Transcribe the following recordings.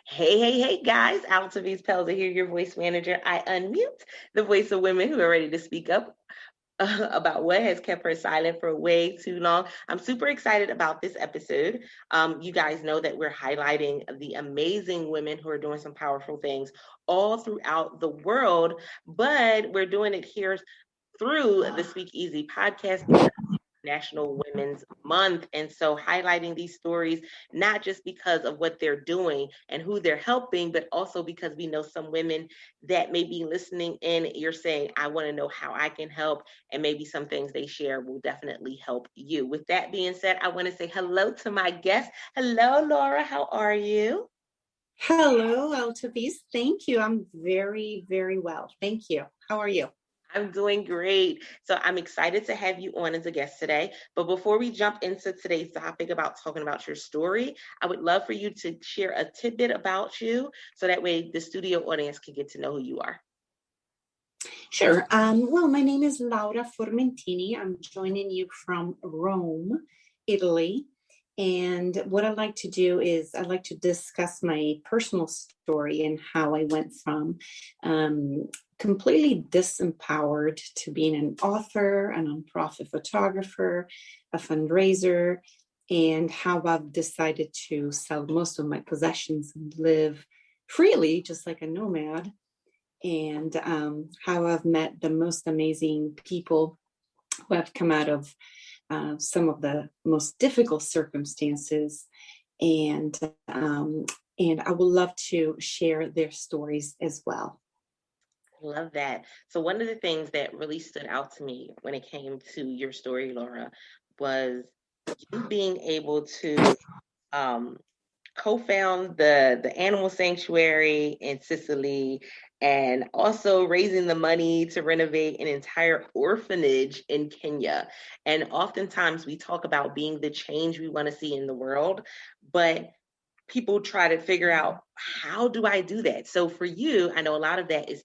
Hey, guys. Altovise here, your voice manager. I unmute the voice of women who are ready to speak up about what has kept her silent for way too long. I'm super excited about this episode. You guys know that we're highlighting the amazing women who are doing some powerful things all throughout the world, but we're doing it here through the SpeakEasy podcast. National Women's Month. And so highlighting these stories, not just because of what they're doing and who they're helping, but also because we know some women that may be listening in, you're saying, I want to know how I can help. And maybe some things they share will definitely help you. With that being said, I want to say hello to my guest. Hello, Laura. How are you? Hello, Altovise. Thank you. I'm very, very well. Thank you. How are you? I'm doing great. So I'm excited to have you on as a guest today. But before we jump into today's topic about talking about your story, I would love for you to share a tidbit about you so that way the studio audience can get to know who you are. Sure. Well, my name is Laura Formentini. I'm joining you from Rome, Italy. And what I like to do is I like to discuss my personal story and how I went from completely disempowered to being an author, a nonprofit photographer, a fundraiser, and how I've decided to sell most of my possessions and live freely, just like a nomad, and how I've met the most amazing people who have come out of some of the most difficult circumstances, and I would love to share their stories as well. Love that. So one of the things that really stood out to me when it came to your story, Laura, was you being able to co-found the animal sanctuary in Sicily and also raising the money to renovate an entire orphanage in Kenya. And oftentimes we talk about being the change we want to see in the world, but people try to figure out, how do I do that? So for you, I know a lot of that is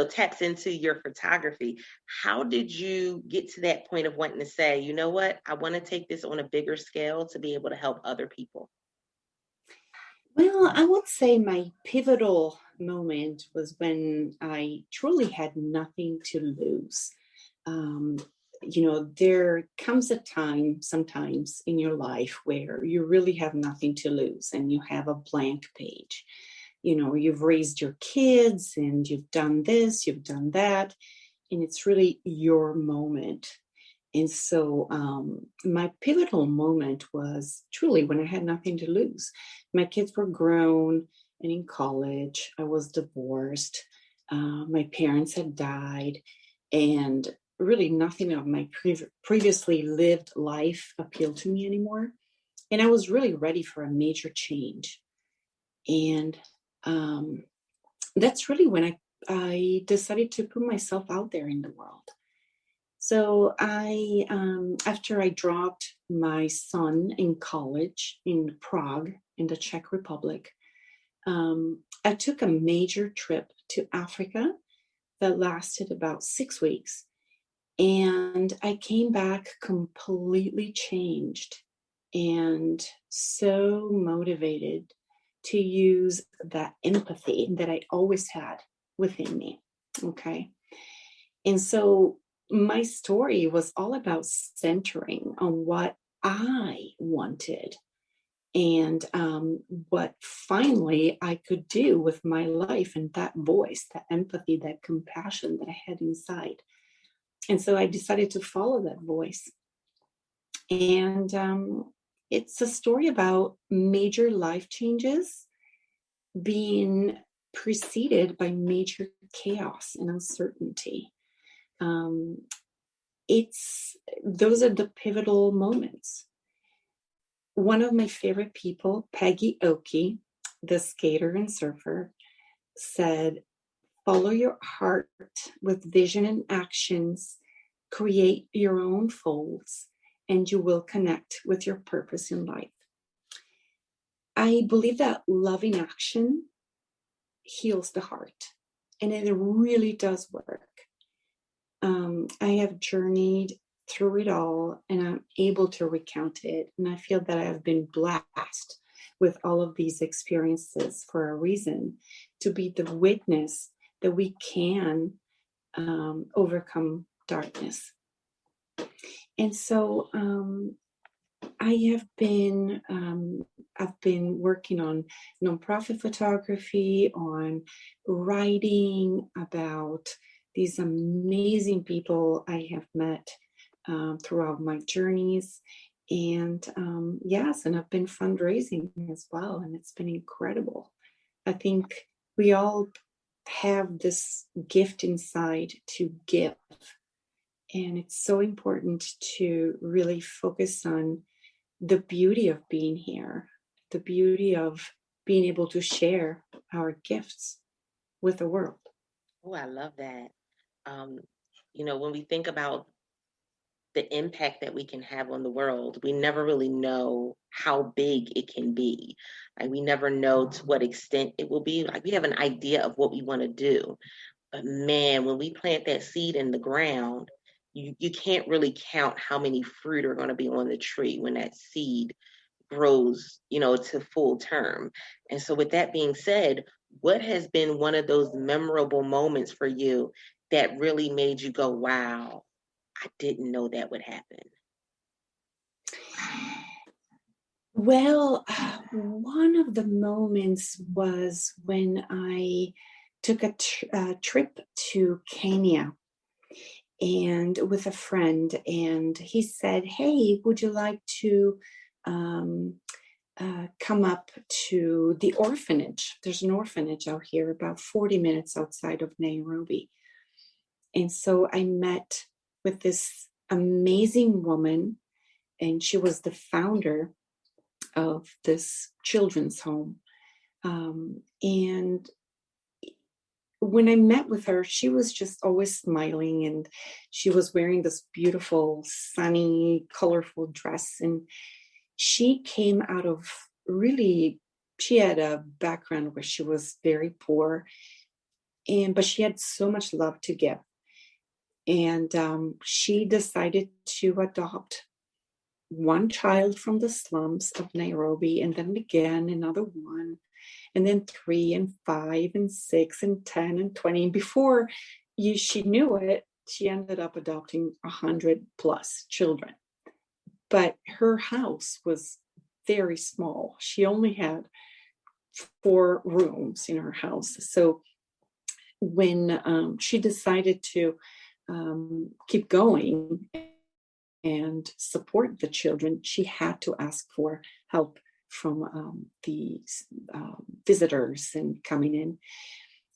taps into your photography. How did you get to that point of wanting to say, you know what, I want to take this on a bigger scale to be able to help other people? Well, I would say my pivotal moment was when I truly had nothing to lose. There comes a time sometimes in your life where you really have nothing to lose and you have a blank page. You've raised your kids and you've done this, you've done that, and it's really your moment. And so my pivotal moment was truly when I had nothing to lose. My kids were grown and in college. I was divorced. My parents had died. And really nothing of my previously lived life appealed to me anymore. And I was really ready for a major change. And that's really when I decided to put myself out there in the world. So after I dropped my son in college in Prague, in the Czech Republic, I took a major trip to Africa that lasted about 6 weeks. And I came back completely changed and so motivated to use that empathy that I always had within me. Okay. And so my story was all about centering on what I wanted and what finally I could do with my life, and that voice, that empathy, that compassion that I had inside. And so I decided to follow that voice. And it's a story about major life changes being preceded by major chaos and uncertainty. Those are the pivotal moments. One of my favorite people, Peggy Oki, the skater and surfer, said, "Follow your heart with vision and actions, create your own folds, and you will connect with your purpose in life." I believe that loving action heals the heart, and it really does work. I have journeyed through it all, and I'm able to recount it, and I feel that I have been blessed with all of these experiences for a reason, to be the witness that we can overcome darkness. And so I've been working on nonprofit photography, on writing about these amazing people I have met throughout my journeys. And yes, and I've been fundraising as well, and it's been incredible. I think we all have this gift inside to give. And it's so important to really focus on the beauty of being here, the beauty of being able to share our gifts with the world. Oh, I love that. When we think about the impact that we can have on the world, we never really know how big it can be. Like, we never know to what extent it will be. Like, we have an idea of what we want to do. But man, when we plant that seed in the ground, you can't really count how many fruit are going to be on the tree when that seed grows, to full term. And so with that being said, what has been one of those memorable moments for you that really made you go, wow, I didn't know that would happen? Well, one of the moments was when I took a trip to Kenya and with a friend, and he said, "Hey, would you like to come up to the orphanage? There's an orphanage out here about 40 minutes outside of Nairobi." And so I met with this amazing woman, and she was the founder of this children's home. And when I met with her, she was just always smiling, and she was wearing this beautiful, sunny, colorful dress. And she came out of she had a background where she was very poor, but she had so much love to give. And she decided to adopt one child from the slums of Nairobi, and then again another one, and then 3 and 5 and 6 and 10 and 20. And before she knew it, she ended up adopting 100 plus children. But her house was very small. She only had 4 rooms in her house. So when she decided to keep going and support the children, she had to ask for help from the visitors and coming in.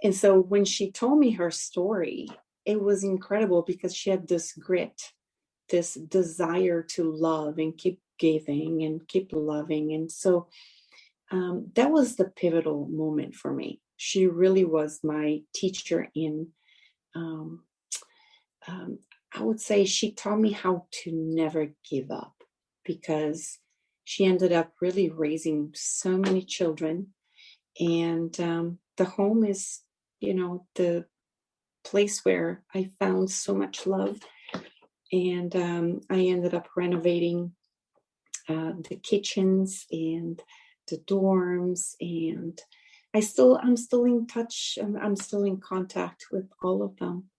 And so when she told me her story, it was incredible because she had this grit, this desire to love and keep giving and keep loving. And so that was the pivotal moment for me. She really was my teacher in I would say she taught me how to never give up, because she ended up really raising so many children. And the home is, the place where I found so much love. And I ended up renovating the kitchens and the dorms. And I'm still in touch. I'm still in contact with all of them.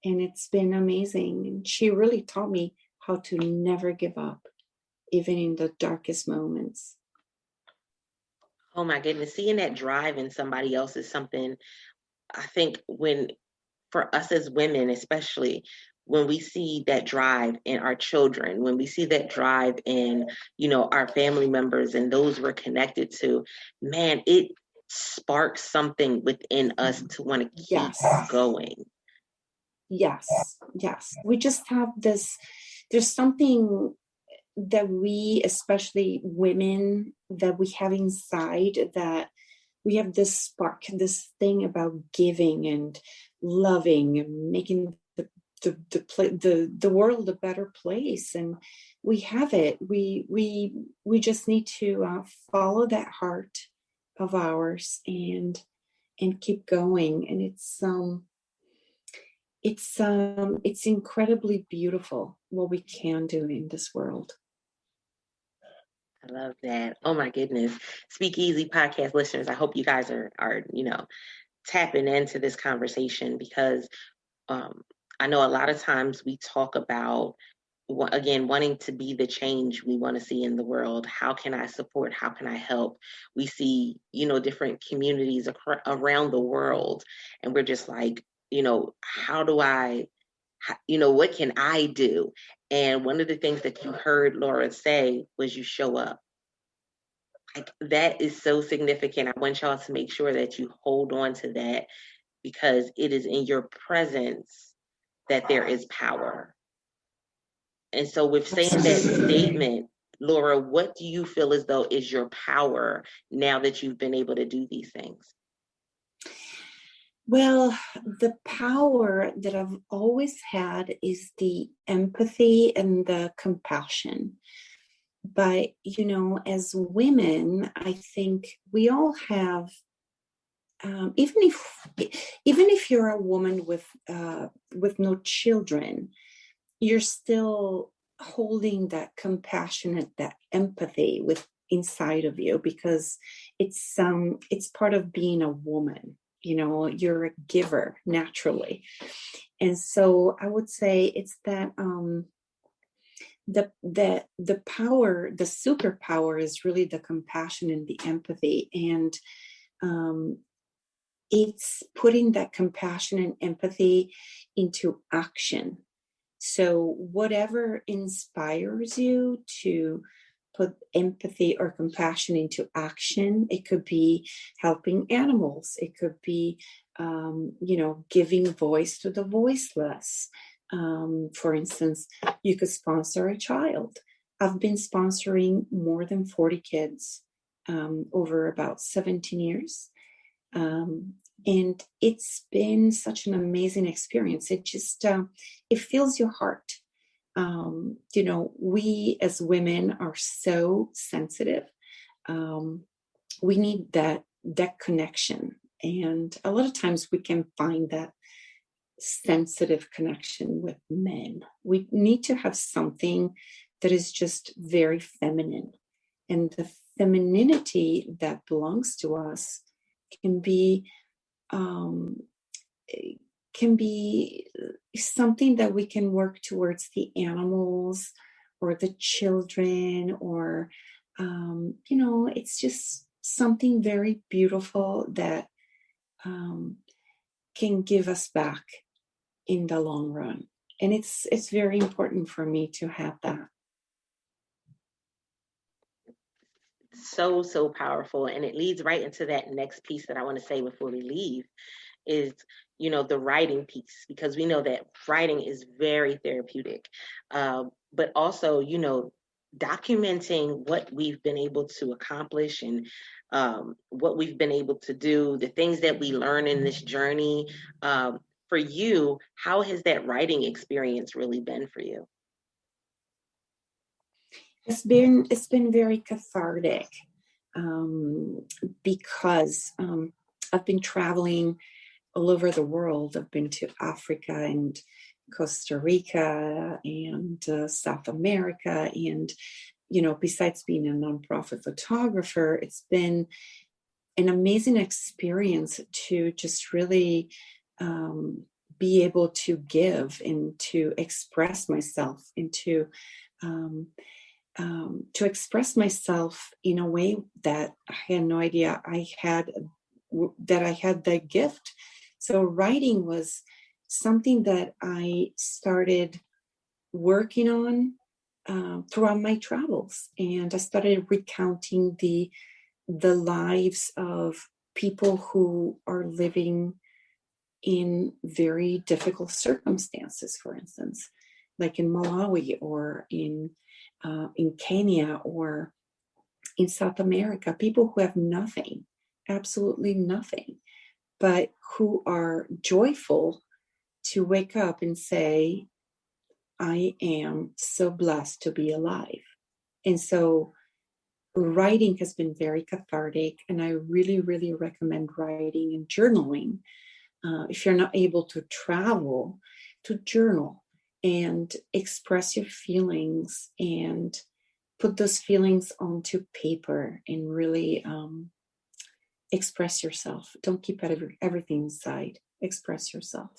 And it's been amazing. And she really taught me how to never give up, even in the darkest moments. Oh my goodness. Seeing that drive in somebody else is something, I think, for us as women, especially when we see that drive in our children, when we see that drive in, our family members and those we're connected to, man, it sparks something within us to want to keep going. Yes. We just have there's something that we, especially women, that we have inside, that we have this spark, this thing about giving and loving and making the world a better place. And we have it. We just need to follow that heart of ours and keep going. And it's incredibly beautiful what we can do in this world. I love that. Oh my goodness. SpeakEasy Podcast listeners, I hope you guys are tapping into this conversation because um, I know a lot of times we talk about, again, wanting to be the change we want to see in the world. How can I support? How can I help? We see, different communities around the world, and we're just like, how do I, what can I do? And one of the things that you heard Laura say was you show up. Like, that is so significant. I want y'all to make sure that you hold on to that because it is in your presence that there is power. And so with saying that statement, Laura, what do you feel as though is your power now that you've been able to do these things? Well, the power that I've always had is the empathy and the compassion. But, as women, I think we all have, even if you're a woman with no children, you're still holding that compassion and that empathy with inside of you because it's part of being a woman. You're a giver naturally. And so I would say it's that the power, the superpower is really the compassion and the empathy. And it's putting that compassion and empathy into action. So whatever inspires you to put empathy or compassion into action, it could be helping animals. It could be, giving voice to the voiceless. For instance, you could sponsor a child. I've been sponsoring more than 40 kids over about 17 years. And it's been such an amazing experience. It just, it fills your heart. We as women are so sensitive. We need that connection. And a lot of times we can find that sensitive connection with men. We need to have something that is just very feminine. And the femininity that belongs to us can be something that we can work towards the animals or the children, or it's just something very beautiful that can give us back in the long run. And it's very important for me to have that. So powerful. And it leads right into that next piece that I want to say before we leave is, the writing piece, because we know that writing is very therapeutic. But also, documenting what we've been able to accomplish and what we've been able to do, the things that we learn in this journey. For you, how has that writing experience really been for you? It's been very cathartic because I've been traveling all over the world. I've been to Africa and Costa Rica and South America. And, besides being a nonprofit photographer, it's been an amazing experience to just really be able to give and to express myself and to express myself in a way that I had no idea I had the gift. So writing was something that I started working on throughout my travels, and I started recounting the lives of people who are living in very difficult circumstances. For instance, like in Malawi or in Kenya or in South America, people who have nothing, absolutely nothing, but who are joyful to wake up and say, I am so blessed to be alive. And so writing has been very cathartic, and I really, really recommend writing and journaling. If you're not able to travel, to journal and express your feelings and put those feelings onto paper and really express yourself. Don't keep everything inside. Express yourself.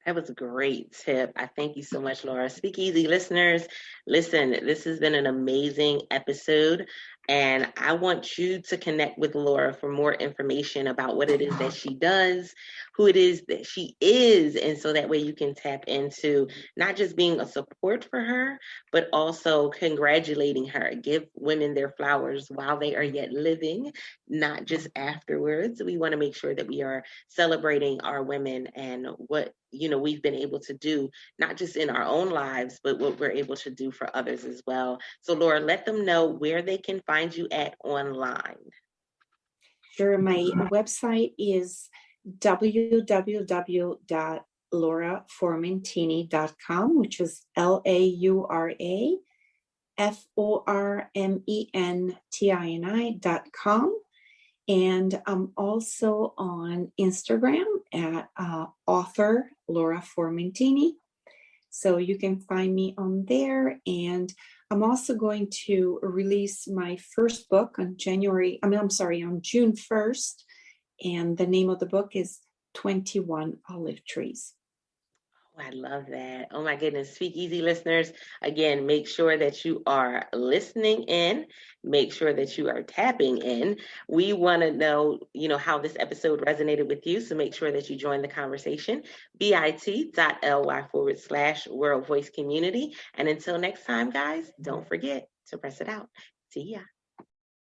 That was a great tip. I thank you so much, Laura. SpeakEasy listeners, listen, this has been an amazing episode, and I want you to connect with Laura for more information about what it is that she does, who it is that she is, and so that way you can tap into not just being a support for her, but also congratulating her. Give women their flowers while they are yet living, not just afterwards. We want to make sure that we are celebrating our women and what we've been able to do, not just in our own lives, but what we're able to do for others as well. So Laura, let them know where they can find you at online. Sure. My website is www.lauraformentini.com, which is LauraFormentini.com. And I'm also on Instagram at author Laura Formentini. So you can find me on there. And I'm also going to release my first book on June 1st. And the name of the book is 21 Olive Trees. I love that. Oh my goodness. SpeakEasy listeners, again, make sure that you are listening in. Make sure that you are tapping in. We want to know, how this episode resonated with you. So make sure that you join the conversation. bit.ly/World Voice Community. And until next time, guys, don't forget to press it out. See ya.